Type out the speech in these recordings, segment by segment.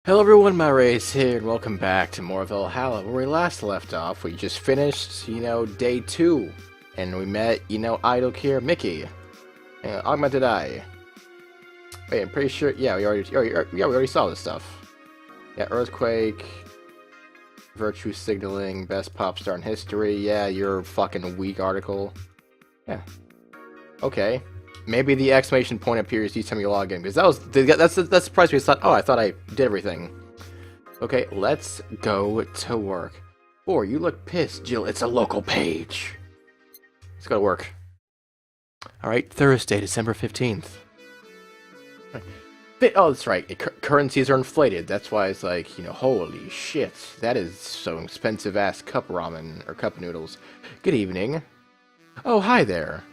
Hello everyone, Myreahis here, and welcome back to more of Va-11. Where we last left off, we just finished, day 2. And we met, Idle Care Mickey. And Alma did I. Wait, I'm pretty sure, yeah, we already saw this stuff. Yeah, Earthquake, Virtue Signaling, Best Pop Star in History, yeah, your fucking weak article. Yeah. Okay. Maybe the exclamation point appears each time you log in, because that's the price we thought. Oh, I thought I did everything. Okay, let's go to work. Boy, you look pissed, Jill. It's a local page. Let's go to work. All right, Thursday, December 15th. Oh, that's right. Currencies are inflated. That's why it's like, holy shit. That is so expensive-ass cup ramen, or cup noodles. Good evening. Oh, hi there.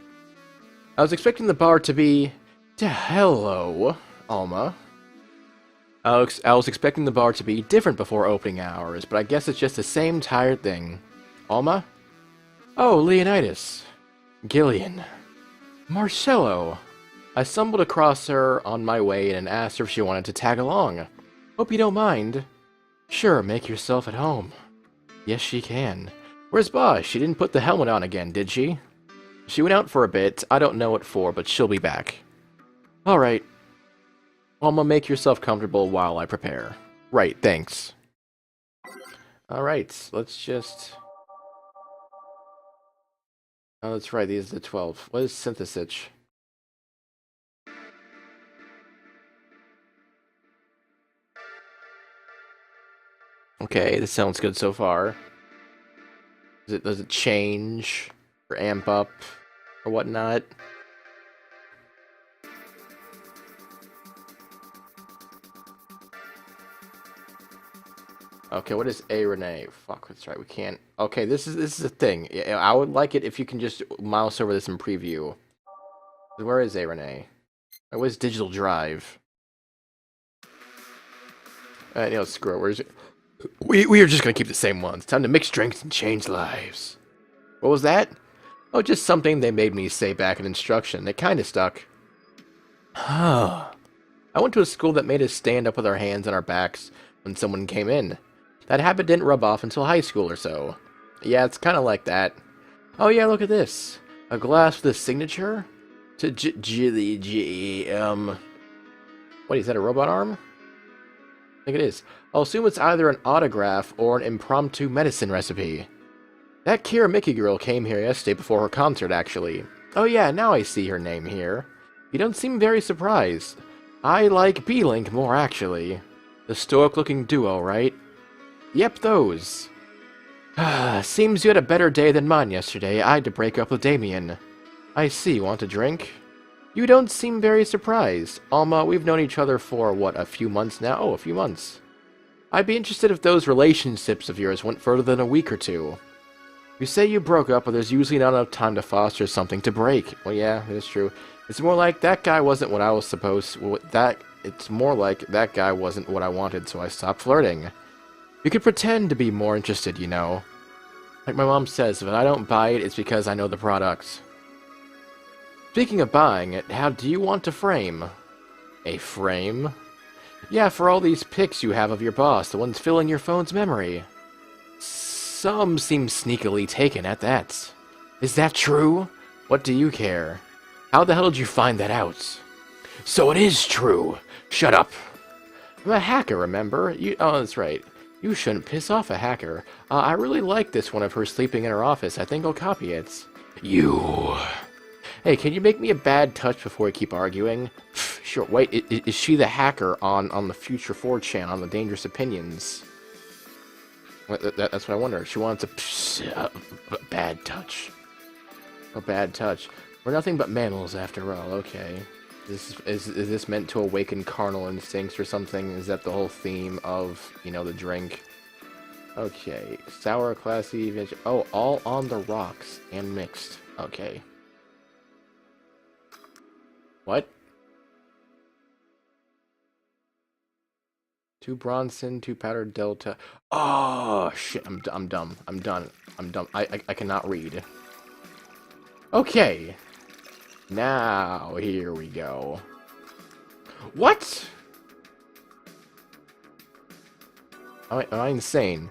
I was expecting the bar to be... Hello, Alma. I was expecting the bar to be different before opening hours, but I guess it's just the same tired thing. Alma? Oh, Leonidas. Gillian. Marcello. I stumbled across her on my way and asked her if she wanted to tag along. Hope you don't mind. Sure, make yourself at home. Yes, she can. Where's Boss? She didn't put the helmet on again, did she? She went out for a bit. I don't know what for, but she'll be back. Alright. Alma, make yourself comfortable while I prepare. Right, thanks. Alright, let's just... Oh, that's right, these are the 12. What is synthesis? Okay, this sounds good so far. Does it change? Or amp up? Or whatnot? Okay, what is A Renee? Fuck, that's right. We can't. Okay, this is a thing. I would like it if you can just mouse over this in preview. Where is A Renee? Where's Digital Drive? Screw it. Where's it? We are just gonna keep the same ones. Time to mix drinks and change lives. What was that? Oh, just something they made me say back in instruction. It kinda stuck. Huh. I went to a school that made us stand up with our hands on our backs when someone came in. That habit didn't rub off until high school or so. Yeah, it's kinda like that. Oh yeah, look at this. A glass with a signature? To what is that, a robot arm? I think it is. I'll assume it's either an autograph or an impromptu medicine recipe. That Kira Mickey girl came here yesterday before her concert, actually. Oh yeah, now I see her name here. You don't seem very surprised. I like B-Link more, actually. The stoic-looking duo, right? Yep, those. Seems you had a better day than mine yesterday. I had to break up with Damien. I see. Want a drink? You don't seem very surprised. Alma, we've known each other for, what, a few months now? Oh, a few months. I'd be interested if those relationships of yours went further than a week or two. You say you broke up, but there's usually not enough time to foster something to break. Well, yeah, it's true. It's more like that guy wasn't what I was supposed... It's more like that guy wasn't what I wanted, so I stopped flirting. You could pretend to be more interested, you know. Like my mom says, if I don't buy it, it's because I know the product. Speaking of buying it, how do you want to frame? A frame? Yeah, for all these pics you have of your boss, the ones filling your phone's memory. Some seem sneakily taken at that. Is that true? What do you care? How the hell did you find that out? So it is true. Shut up. I'm a hacker, remember? Oh, that's right. You shouldn't piss off a hacker. I really like this one of her sleeping in her office. I think I'll copy it. You. Hey, can you make me a bad touch before we keep arguing? Sure. Wait, is she the hacker on the Future 4chan on the Dangerous Opinions? That's what I wonder. She wants a bad touch. A bad touch. We're nothing but mammals after all. Okay. Is this meant to awaken carnal instincts or something? Is that the whole theme of, the drink? Okay. Sour, classy, oh, all on the rocks and mixed. Okay. What? 2 Bronson, 2 powdered Delta. Oh, shit. I'm dumb. I'm done. I'm dumb. I cannot read. Okay. Now, here we go. What? Am I insane?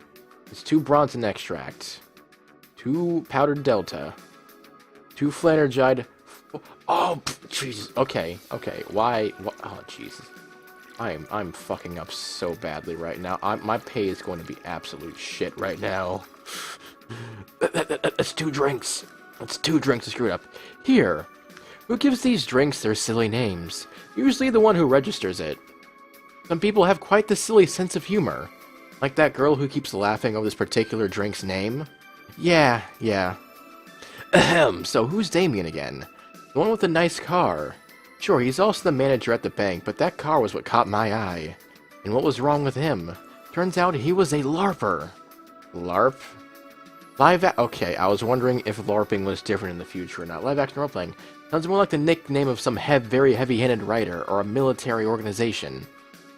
It's 2 Bronson extract, 2 powdered Delta, 2 Flanergide. Oh, Jesus. Okay. Why? What? Oh, Jesus. I'm fucking up so badly right now. My pay is going to be absolute shit right now. That's 2 drinks. That's 2 drinks to screw it up. Here. Who gives these drinks their silly names? Usually the one who registers it. Some people have quite the silly sense of humor. Like that girl who keeps laughing over this particular drink's name. Yeah. Ahem, so who's Damien again? The one with the nice car. Sure, he's also the manager at the bank, but that car was what caught my eye. And what was wrong with him? Turns out he was a LARPer. LARP? Okay, I was wondering if LARPing was different in the future or not. Live-action role-playing. Sounds more like the nickname of some very heavy-handed writer or a military organization.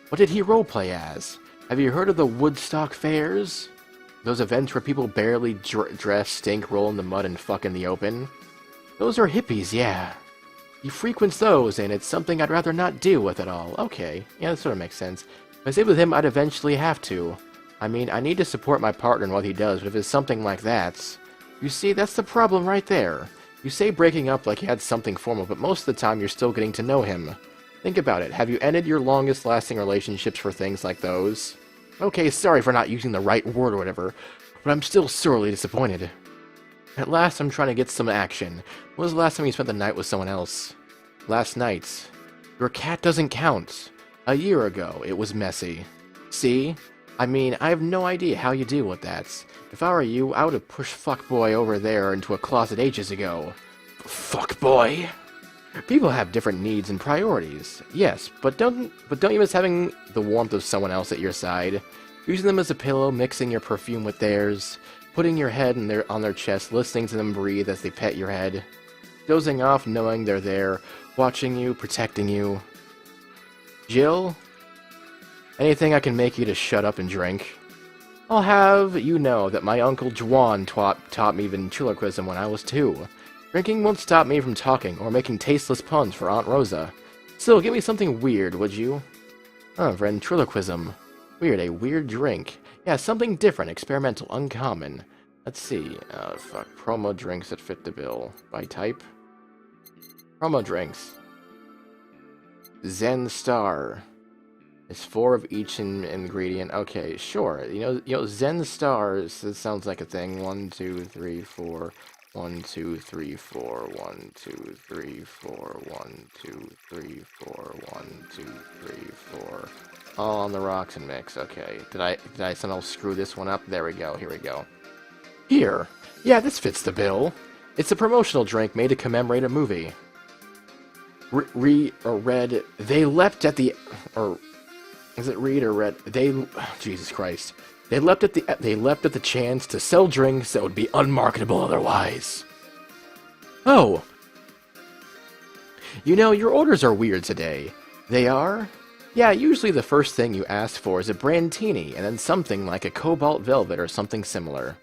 What did he roleplay as? Have you heard of the Woodstock Fairs? Those events where people barely dress, stink, roll in the mud, and fuck in the open? Those are hippies, yeah. He frequents those, and it's something I'd rather not deal with at all. Okay, yeah, that sort of makes sense. If I stay with him, I'd eventually have to. I mean, I need to support my partner in what he does, but if it's something like that... You see, that's the problem right there. You say breaking up like you had something formal, but most of the time you're still getting to know him. Think about it. Have you ended your longest-lasting relationships for things like those? Okay, sorry for not using the right word or whatever, but I'm still sorely disappointed. At last, I'm trying to get some action. When was the last time you spent the night with someone else? Last night. Your cat doesn't count. A year ago, it was messy. See? I mean, I have no idea how you deal with that. If I were you, I would have pushed fuckboy over there into a closet ages ago. Fuckboy? People have different needs and priorities. Yes, but don't you miss having the warmth of someone else at your side? Using them as a pillow, mixing your perfume with theirs, putting your head on their chest, listening to them breathe as they pet your head, dozing off knowing they're there, watching you, protecting you. Jill? Anything I can make you to shut up and drink? I'll have you know that my Uncle Juan taught me ventriloquism when I was 2. Drinking won't stop me from talking or making tasteless puns for Aunt Rosa. Still, give me something weird, would you? Ventriloquism. Weird, a weird drink. Yeah, something different, experimental, uncommon. Let's see. Promo drinks that fit the bill. By type? Promo drinks. Zen Star. It's 4 of each ingredient. Okay, sure. You know, Zen Stars, that sounds like a thing. 1, 2, 3, 4. 1, 2, 3, 4. 1, 2, 3, 4. 1, 2, 3, 4. 1, 2, 3, 4. All on the rocks and mix. Okay. Did I somehow screw this one up? There we go. Here we go. Here. Yeah, this fits the bill. It's a promotional drink made to commemorate a movie. Read. They leapt at the. Or is it read or read? Jesus Christ. They leapt at the chance to sell drinks that would be unmarketable otherwise. Oh. You know, your orders are weird today. They are? Yeah, usually the first thing you ask for is a Brandtini, and then something like a Cobalt Velvet or something similar.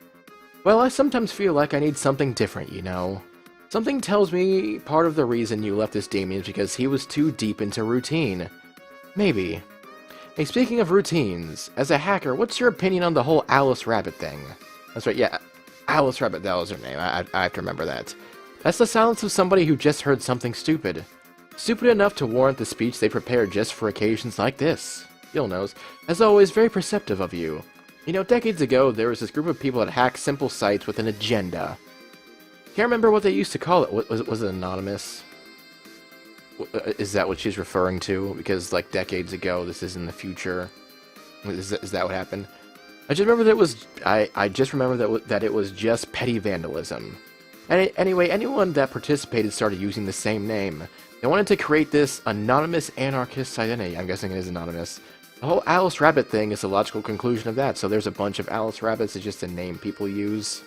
Well, I sometimes feel like I need something different, you know. Something tells me part of the reason you left this Damien is because he was too deep into routine. Maybe. Hey, speaking of routines, as a hacker, what's your opinion on the whole Alice Rabbit thing? That's right, yeah, Alice Rabbit, that was her name, I have to remember that. That's the silence of somebody who just heard something stupid. Stupid enough to warrant the speech they prepared just for occasions like this. Gil knows. As always, very perceptive of you. You know, decades ago, there was this group of people that hacked simple sites with an agenda. Can't remember what they used to call it. Was it anonymous? Is that what she's referring to? Because, like, decades ago, this is in the future. Is that what happened? I just remember that it was... I just remember that it was just petty vandalism. Anyway, anyone that participated started using the same name. They wanted to create this anonymous anarchist identity. I'm guessing it is anonymous. The whole Alice Rabbit thing is the logical conclusion of that, so there's a bunch of Alice Rabbits. It's just a name people use.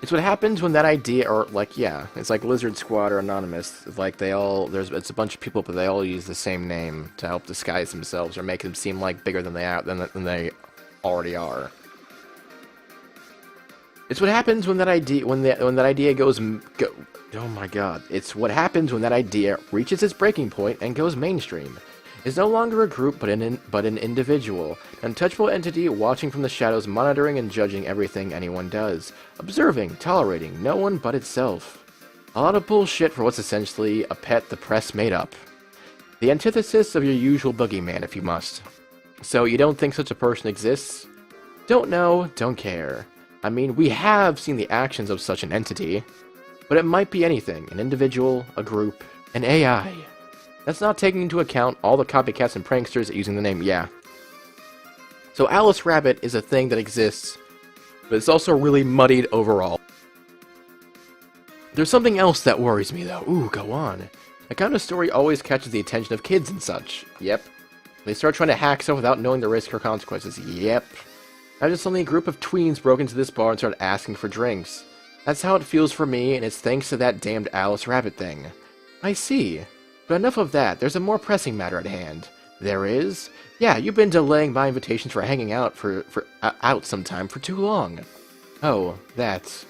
It's what happens when that idea, or like, yeah, it's like Lizard Squad or Anonymous. It's like it's a bunch of people, but they all use the same name to help disguise themselves or make them seem like bigger than they already are. It's what happens when that idea goes. Oh my god! It's what happens when that idea reaches its breaking point and goes mainstream. is no longer a group but an individual, an untouchable entity watching from the shadows, monitoring and judging everything anyone does, observing, tolerating no one but itself. A lot of bullshit for what's essentially a pet the press made up. The antithesis of your usual boogeyman, if you must. So you don't think such a person exists? Don't know, don't care. I mean, we have seen the actions of such an entity, but it might be anything, an individual, a group, an AI. That's not taking into account all the copycats and pranksters using the name, yeah. So Alice Rabbit is a thing that exists, but it's also really muddied overall. There's something else that worries me, though. Ooh, go on. That kind of story always catches the attention of kids and such. Yep. They start trying to hack stuff without knowing the risk or consequences. Yep. Now just suddenly a group of tweens broke into this bar and started asking for drinks. That's how it feels for me, and it's thanks to that damned Alice Rabbit thing. I see. But enough of that, there's a more pressing matter at hand. There is? Yeah, you've been delaying my invitations for hanging out out sometime for too long. Oh, that's...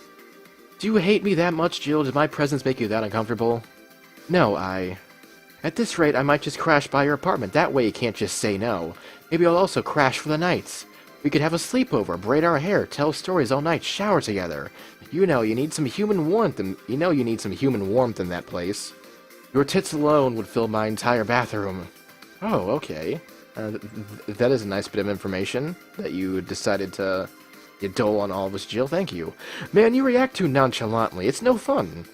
Do you hate me that much, Jill? Did my presence make you that uncomfortable? No, At this rate, I might just crash by your apartment. That way you can't just say no. Maybe I'll also crash for the night. We could have a sleepover, braid our hair, tell stories all night, shower together. You know, you need some human warmth in that place. Your tits alone would fill my entire bathroom. Oh, okay. That is a nice bit of information that you decided to dole on all of us, Jill. Thank you. Man, you react too nonchalantly. It's no fun.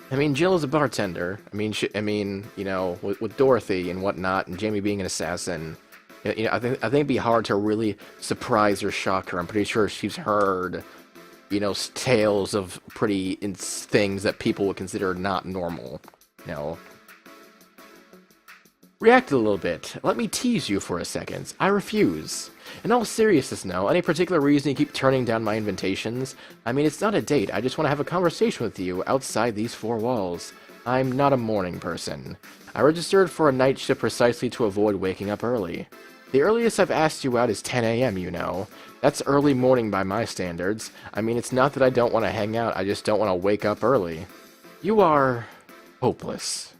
I mean, Jill is a bartender. I mean, you know, with Dorothy and whatnot, and Jamie being an assassin. You know, I think it'd be hard to really surprise or shock her. I'm pretty sure she's heard, you know, tales of pretty things that people would consider not normal. You know. React a little bit. Let me tease you for a second. I refuse. In all seriousness, no. Any particular reason you keep turning down my invitations? I mean, it's not a date. I just want to have a conversation with you outside these four walls. I'm not a morning person. I registered for a night shift precisely to avoid waking up early. The earliest I've asked you out is 10 a.m., you know. That's early morning by my standards. I mean, it's not that I don't want to hang out, I just don't want to wake up early. You are... hopeless.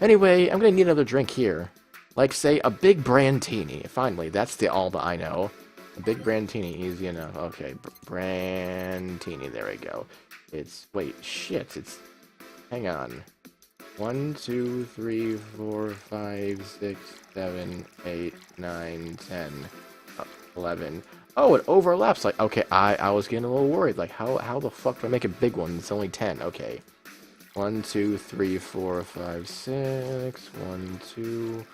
Anyway, I'm gonna need another drink here. Like, say, a big brandtini. Finally, that's the Alma I know. A big brandtini, easy enough. Okay, brandtini, there we go. It's... wait, shit, it's... hang on. 1, 2, 3, 4, 5, 6, 7, 8, 9, 10, 11. Oh, it overlaps. Like, okay, I was getting a little worried. Like, how the fuck do I make a big one? It's only 10. Okay. 1, 2, 3, 4, 5, 6. 1, 2.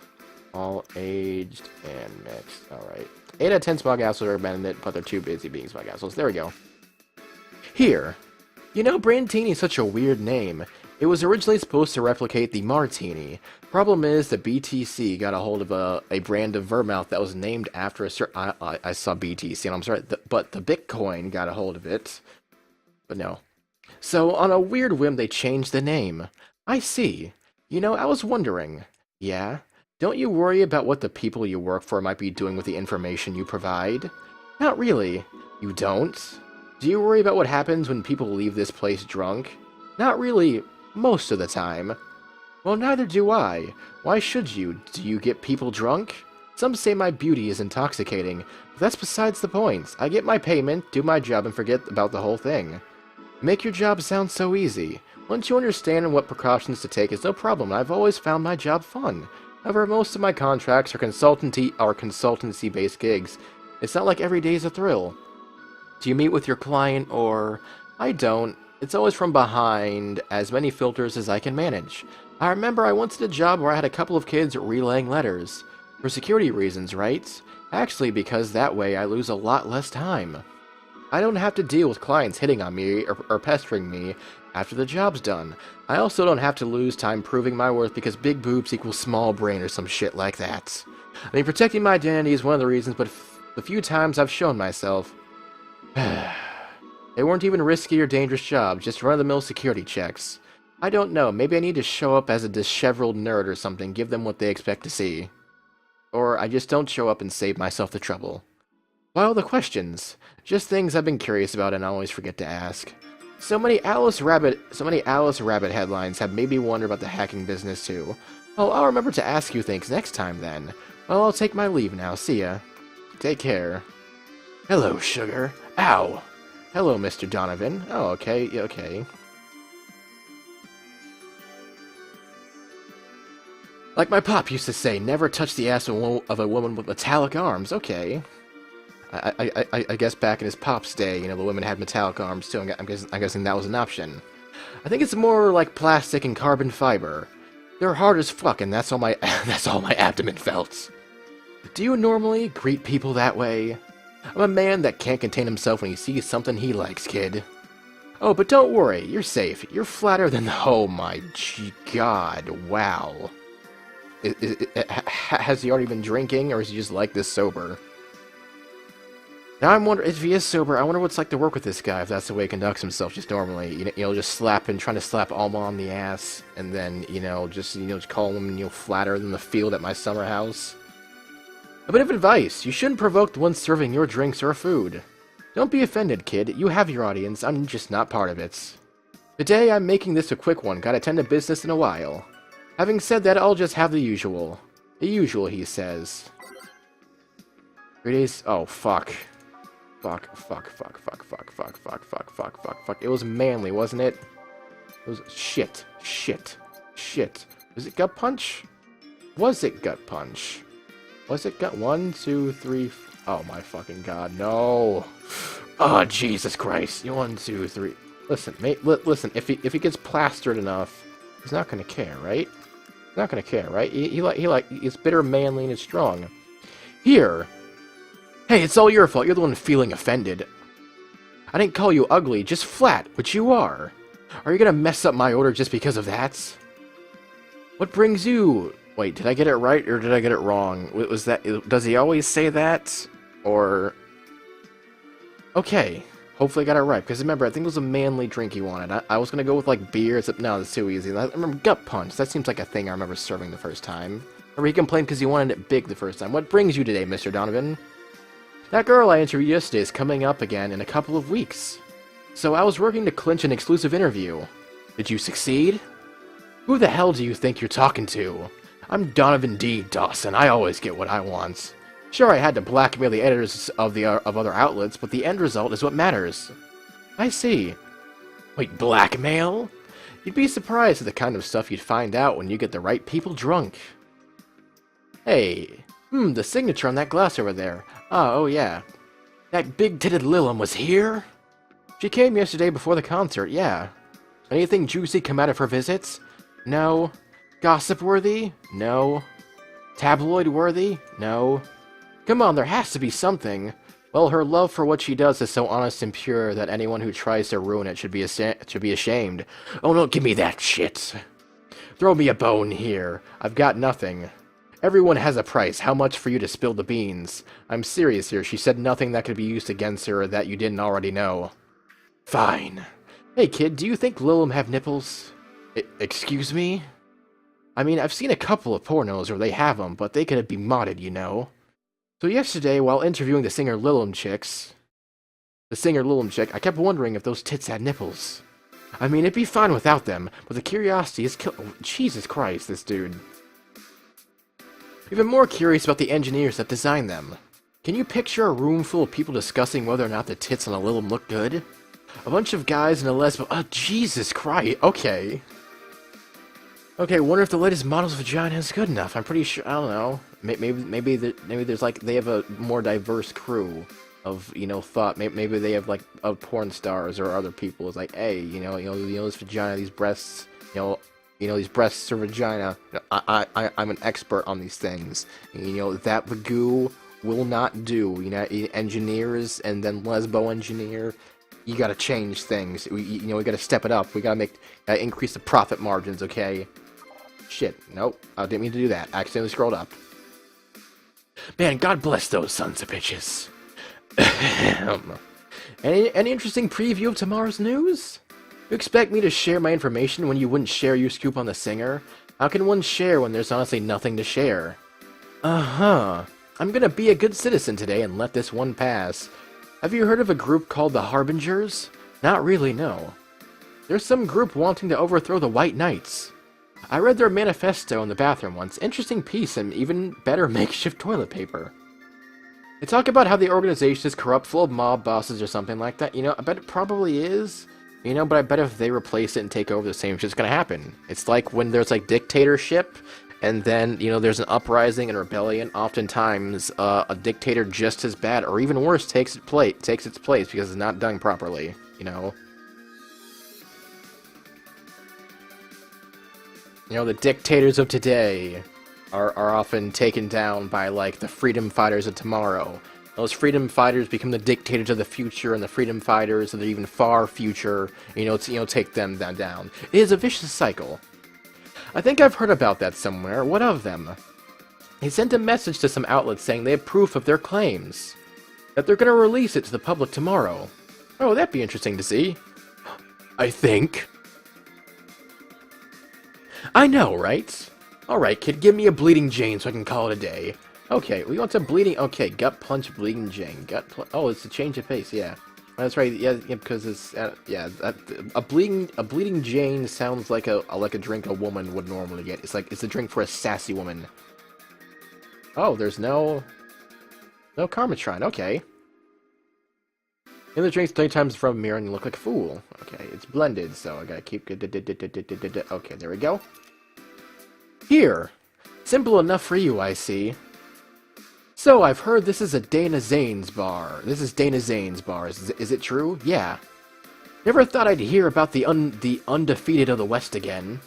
All aged and mixed. Alright. 8 out of 10 smog assholes are abandoned, but they're too busy being smog assholes. There we go. Here. You know, Brandtini is such a weird name. It was originally supposed to replicate the Martini. Problem is, the BTC got a hold of a brand of Vermouth that was named after a certain... I saw BTC, and I'm sorry, but the Bitcoin got a hold of it. But no. So, on a weird whim, they changed the name. I see. You know, I was wondering. Yeah? Don't you worry about what the people you work for might be doing with the information you provide? Not really. You don't? Do you worry about what happens when people leave this place drunk? Not really. Most of the time. Well, neither do I. Why should you? Do you get people drunk? Some say my beauty is intoxicating, but that's besides the point. I get my payment, do my job, and forget about the whole thing. Make your job sound so easy. Once you understand what precautions to take, it's no problem. I've always found my job fun. However, most of my contracts are consultancy-based gigs. It's not like every day is a thrill. Do you meet with your client, or... I don't. It's always from behind, as many filters as I can manage. I remember I once did a job where I had a couple of kids relaying letters. For security reasons, right? Actually, because that way I lose a lot less time. I don't have to deal with clients hitting on me or pestering me after the job's done. I also don't have to lose time proving my worth because big boobs equals small brain or some shit like that. I mean, protecting my identity is one of the reasons, but the few times I've shown myself... They weren't even risky or dangerous jobs, just run-of-the-mill security checks. I don't know, maybe I need to show up as a disheveled nerd or something, give them what they expect to see. Or I just don't show up and save myself the trouble. Why all the questions? Just things I've been curious about and I always forget to ask. So many Alice Rabbit headlines have made me wonder about the hacking business too. Oh, I'll remember to ask you things next time then. Well, I'll take my leave now. See ya. Take care. Hello, sugar. Ow! Hello, Mr. Donovan. Oh, okay, okay. Like my pop used to say, never touch the ass of a woman with metallic arms. Okay. I guess back in his pop's day, you know, the women had metallic arms too. I'm guessing that was an option. I think it's more like plastic and carbon fiber. They're hard as fuck, and that's all my abdomen felt. Do you normally greet people that way? I'm a man that can't contain himself when he sees something he likes, kid. Oh, but don't worry, you're safe. You're flatter than the— oh my god, wow. Has he already been drinking, or is he just like this sober? Now I'm wondering, if he is sober, I wonder what it's like to work with this guy, if that's the way he conducts himself just normally. You know, just trying to slap Alma on the ass, and then, just call him, flatter than the field at my summer house. A bit of advice, you shouldn't provoke the one serving your drinks or food. Don't be offended, kid, you have your audience, I'm just not part of it. Today I'm making this a quick one, gotta tend to business in a while. Having said that, I'll just have the usual. The usual, he says. 3 days— oh, fuck. Fuck. It was manly, wasn't it? It was— shit. Was it gut punch? Was it gut punch? Was it gut— 1, 2, 3... oh my fucking god, no. Oh, Jesus Christ. 1, 2, 3... Listen, mate, listen, if he gets plastered enough, he's not gonna care, right? He's not gonna care, right? He's bitter, manly, and strong. Here! Hey, it's all your fault. You're the one feeling offended. I didn't call you ugly, just flat, which you are. Are you gonna mess up my order just because of that? What brings you— wait, did I get it right, or did I get it wrong? Was that— does he always say that? Or— okay. Hopefully I got it right, because remember, I think it was a manly drink he wanted. I was gonna go with, like, beer, except no, that's too easy. I remember gut punch. That seems like a thing I remember serving the first time. Or he complained because he wanted it big the first time. What brings you today, Mr. Donovan? That girl I interviewed yesterday is coming up again in a couple of weeks. So I was working to clinch an exclusive interview. Did you succeed? Who the hell do you think you're talking to? I'm Donovan D. Dawson. I always get what I want. Sure, I had to blackmail the editors of other outlets, but the end result is what matters. I see. Wait, blackmail? You'd be surprised at the kind of stuff you'd find out when you get the right people drunk. Hey, the signature on that glass over there. Oh yeah. That big-titted Lilum was here? She came yesterday before the concert, yeah. Anything juicy come out of her visits? No. Gossip-worthy? No. Tabloid-worthy? No. Come on, there has to be something. Well, her love for what she does is so honest and pure that anyone who tries to ruin it should be ashamed. Oh, don't give me that shit. Throw me a bone here. I've got nothing. Everyone has a price. How much for you to spill the beans? I'm serious here. She said nothing that could be used against her that you didn't already know. Fine. Hey, kid, do you think Lilum have nipples? Excuse me? I mean, I've seen a couple of pornos where they have them, but they could be modded, you know. So yesterday, while interviewing the singer Lilum chick, I kept wondering if those tits had nipples. I mean, it'd be fine without them, but the curiosity is oh, Jesus Christ, this dude. Even more curious about the engineers that designed them. Can you picture a room full of people discussing whether or not the tits on a Lilum look good? A bunch of guys and a lesbian— oh, Jesus Christ, okay. Okay, wonder if the latest model's vagina is good enough. I'm pretty sure— I don't know. Maybe there's like— they have a more diverse crew of, thought. Maybe they have, like, porn stars or other people. It's like, hey, this vagina, these breasts, these breasts or vagina. I'm an expert on these things. That the goo will not do. Engineers and then lesbo engineer. You gotta change things. We gotta step it up. We gotta increase the profit margins. Okay. Shit. Nope. I didn't mean to do that. I accidentally scrolled up. Man, God bless those sons of bitches. Any interesting preview of tomorrow's news? You expect me to share my information when you wouldn't share your scoop on the singer? How can one share when there's honestly nothing to share? Uh-huh. I'm gonna be a good citizen today and let this one pass. Have you heard of a group called the Harbingers? Not really, no. There's some group wanting to overthrow the White Knights. I read their manifesto in the bathroom once. Interesting piece and even better makeshift toilet paper. They talk about how the organization is corrupt, full of mob bosses or something like that. I bet it probably is. But I bet if they replace it and take over, the same shit's gonna happen. It's like when there's, like, dictatorship, and then, there's an uprising and rebellion. Oftentimes, a dictator just as bad, or even worse, takes its place because it's not done properly, the dictators of today are often taken down by, like, the freedom fighters of tomorrow. Those freedom fighters become the dictators of the future, and the freedom fighters of the even far future, take them down. It is a vicious cycle. I think I've heard about that somewhere. What of them? He sent a message to some outlets saying they have proof of their claims. That they're gonna release it to the public tomorrow. Oh, that'd be interesting to see. I think. I know, right? Alright, kid, give me a Bleeding Jane so I can call it a day. Okay, we want some bleeding. Okay, gut punch, Bleeding Jane. Oh, it's a change of pace. Yeah, that's right. Yeah, because it's a bleeding Jane sounds like a drink a woman would normally get. It's a drink for a sassy woman. Oh, there's no Karmatrine. Okay. In the drinks 3 times from a mirror and you look like a fool. Okay, it's blended, so I gotta keep good. Okay, there we go. Here, simple enough for you, I see. So, I've heard this is a Dana Zane's bar. This is Dana Zane's bar. Is it true? Yeah. Never thought I'd hear about the undefeated of the West again.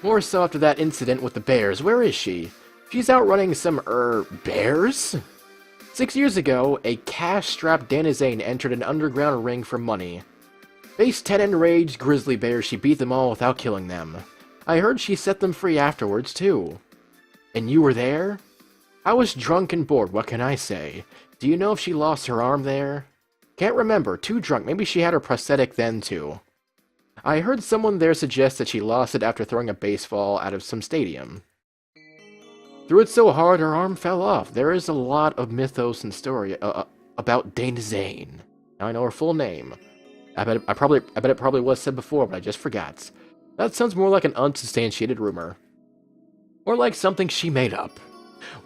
More so after that incident with the bears. Where is she? She's out running some, bears? 6 years ago, a cash-strapped Dana Zane entered an underground ring for money. Faced 10 enraged grizzly bears, she beat them all without killing them. I heard she set them free afterwards, too. And you were there? I was drunk and bored, what can I say? Do you know if she lost her arm there? Can't remember, too drunk, maybe she had her prosthetic then too. I heard someone there suggest that she lost it after throwing a baseball out of some stadium. Threw it so hard her arm fell off. There is a lot of mythos and story about Dana Zane. Now I know her full name. I bet it probably was said before, but I just forgot. That sounds more like an unsubstantiated rumor. Or like something she made up.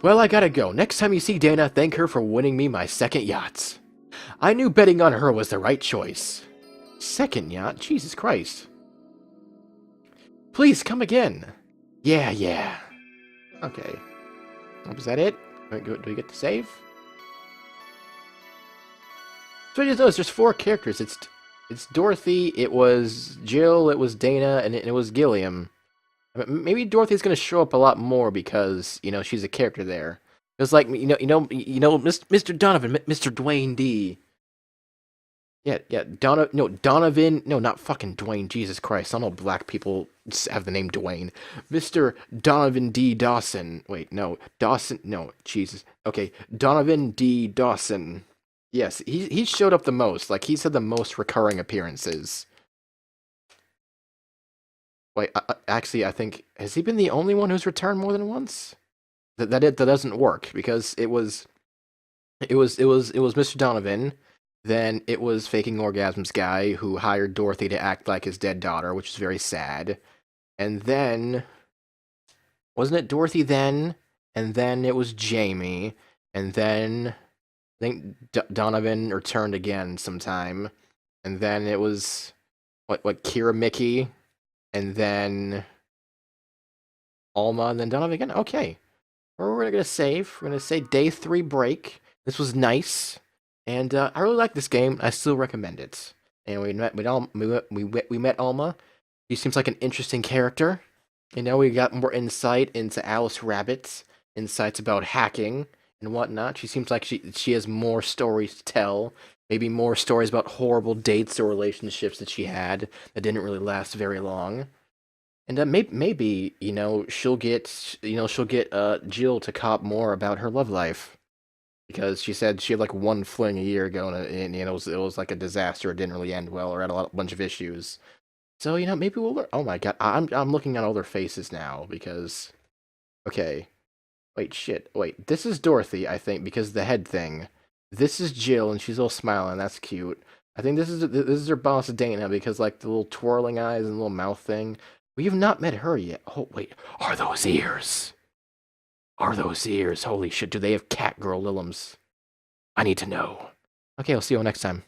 Well, I gotta go. Next time you see Dana, thank her for winning me my second yacht. I knew betting on her was the right choice. Second yacht? Jesus Christ. Please, come again. Yeah. Okay. Was that it? Do we get to save? So I just noticed there's 4 characters. It's Dorothy, it was Jill, it was Dana, and it was Gilliam. Maybe Dorothy's gonna show up a lot more because she's a character there. It's like Mr. Donovan, Mr. Dwayne D. Yeah, Donovan. No, not fucking Dwayne. Jesus Christ, I don't know black people have the name Dwayne. Mr. Donovan D. Dawson. Wait, no, Dawson. No, Jesus. Okay, Donovan D. Dawson. Yes, he showed up the most. Like he's had the most recurring appearances. Wait, actually, I think has he been the only one who's returned more than once? That doesn't work because it was Mr. Donovan, then it was Faking Orgasms guy who hired Dorothy to act like his dead daughter, which is very sad. And then wasn't it Dorothy then? And then it was Jamie, and then I think Donovan returned again sometime, and then it was what Kira Mickey. And then Alma, and then Donovan again. Okay. We're going to save. We're going to say day 3 break. This was nice. And I really like this game. I still recommend it. And we met Alma. She seems like an interesting character. We got more insight into Alice Rabbit. Insights about hacking and whatnot. She seems like she has more stories to tell. Maybe more stories about horrible dates or relationships that she had that didn't really last very long. And maybe she'll get Jill to cop more about her love life, because she said she had like one fling a year ago and it was like a disaster. It didn't really end well or had a bunch of issues. So maybe we'll learn. Oh my god, I'm looking at all their faces now because okay, wait, this is Dorothy I think because the head thing. This is Jill, and she's all smiling. That's cute. I think this is her boss, Dana, because like the little twirling eyes and little mouth thing. We have not met her yet. Oh, wait. Are those ears? Are those ears? Holy shit, do they have cat girl liliums? I need to know. Okay, I'll see you all next time.